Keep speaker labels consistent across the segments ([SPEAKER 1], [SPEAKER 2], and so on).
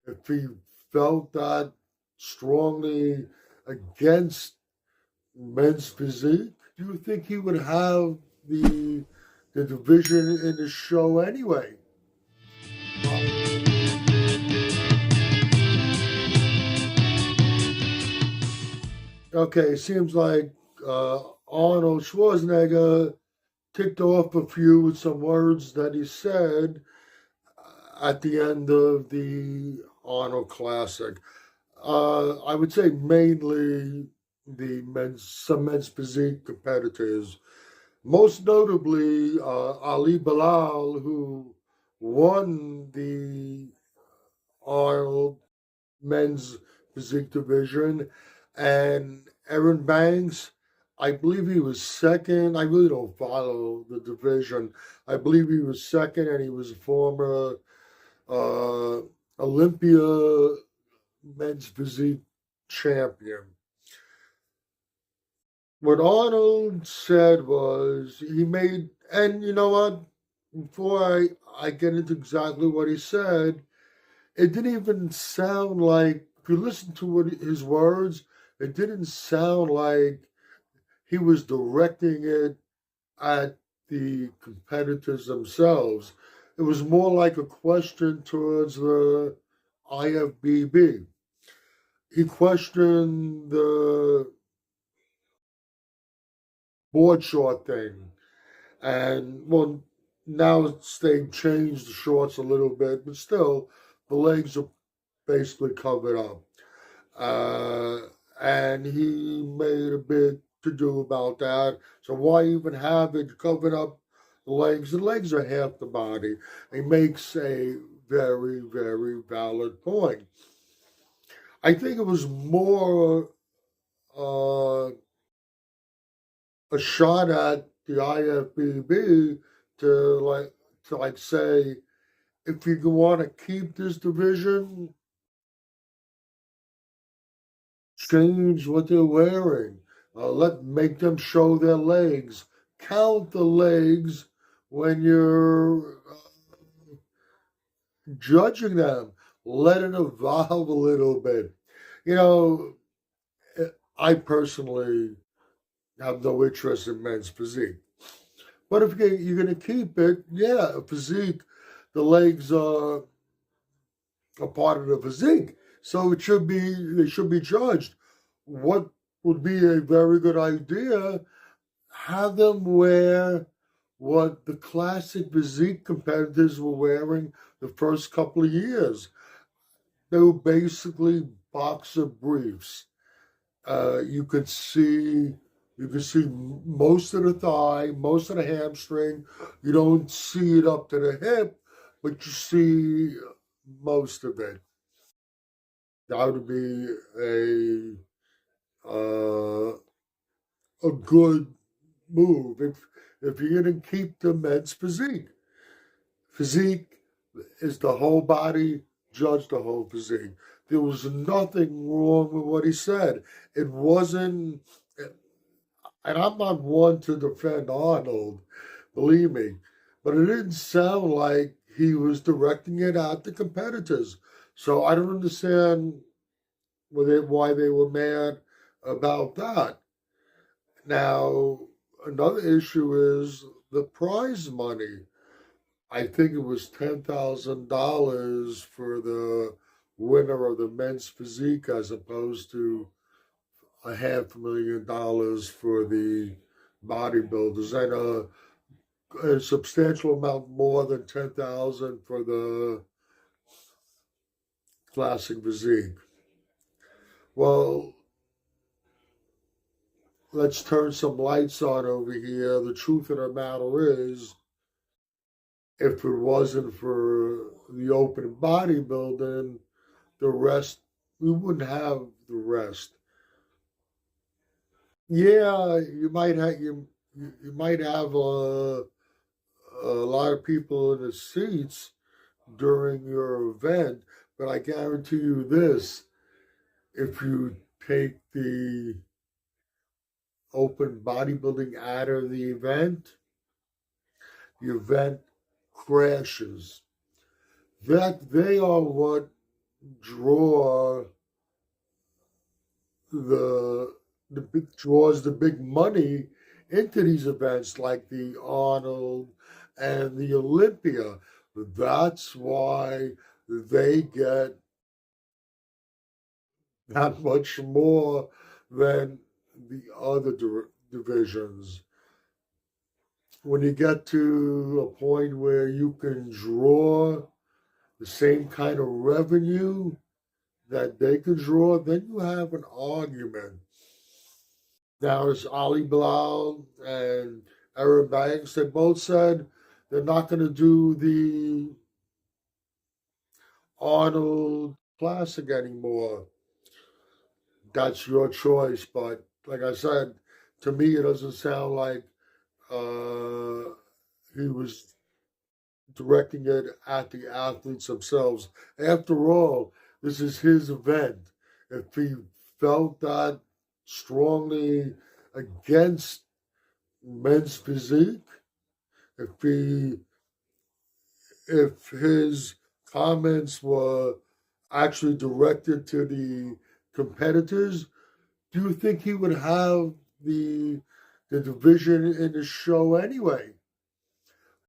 [SPEAKER 1] if he felt that strongly against men's physique, do you think he would have the division in his show anyway? Okay, it seems like Arnold Schwarzenegger ticked off a few with some words that he said at the end of the Arnold Classic. I would say mainly some men's physique competitors, most notably Ali Bilal, who won the Arnold men's physique division, and Aaron Banks. I believe he was second. I really don't follow the division. I believe he was second, and he was a former uh, Olympia men's physique champion. What Arnold said was he made, and you know what? Before I get into exactly what he said, it didn't even sound like, if you listen to his words, it didn't sound like he was directing it at the competitors themselves. It was more like a question towards the IFBB. He questioned the board short thing. And, well, now they've changed the shorts a little bit, but still, the legs are basically covered up. Uh, and he made a big to do about that. So why even have it covered up the legs? The legs are half the body. He makes a very, very valid point. I think it was more a shot at the IFBB to like say, if you want to keep this division, change what they're wearing. Make them show their legs. Count the legs when you're judging them. Let it evolve a little bit. You know, I personally have no interest in men's physique. But if you're going to keep it, yeah, physique, the legs are a part of the physique. So they should be judged. What would be a very good idea? Have them wear what the classic physique competitors were wearing the first couple of years. They were basically boxer briefs. You could see most of the thigh, most of the hamstring. You don't see it up to the hip, but you see most of it. That would be a good move if you're going to keep the men's physique. Physique is the whole body. Judge the whole physique. There was nothing wrong with what he said. It wasn't, and I'm not one to defend Arnold, believe me, but it didn't sound like he was directing it at the competitors. So I don't understand why they were mad about that. Now, another issue is the prize money. I think it was $10,000 for the winner of the men's physique, as opposed to $500,000 for the bodybuilders, and a substantial amount more than 10,000 for the classic physique. Well, let's turn some lights on over here. The truth of the matter is, if it wasn't for the open bodybuilding, the rest, we wouldn't have the rest. Yeah, you might have a lot of people in the seats during your event, but I guarantee you this: if you take the open bodybuilding out of the event crashes. That they are what draw draws the big money into these events like the Arnold and the Olympia. That's why they get that much more than the other divisions. When you get to a point where you can draw the same kind of revenue that they could draw, then you have an argument. Now, there's Ali Bilal and Aaron Banks. They both said they're not going to do the Arnold Classic anymore. That's your choice. But like I said, to me, it doesn't sound like he was directing it at the athletes themselves. After all, this is his event. If he felt that strongly against men's physique, if his comments were actually directed to the competitors, do you think he would have the division in the show anyway?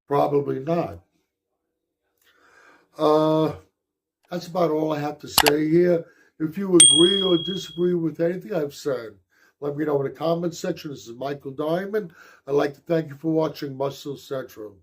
[SPEAKER 1] Probably not. That's about all I have to say here. If you agree or disagree with anything I've said, let me know in the comments section. This is Michael Diamond. I'd like to thank you for watching Muscle Central.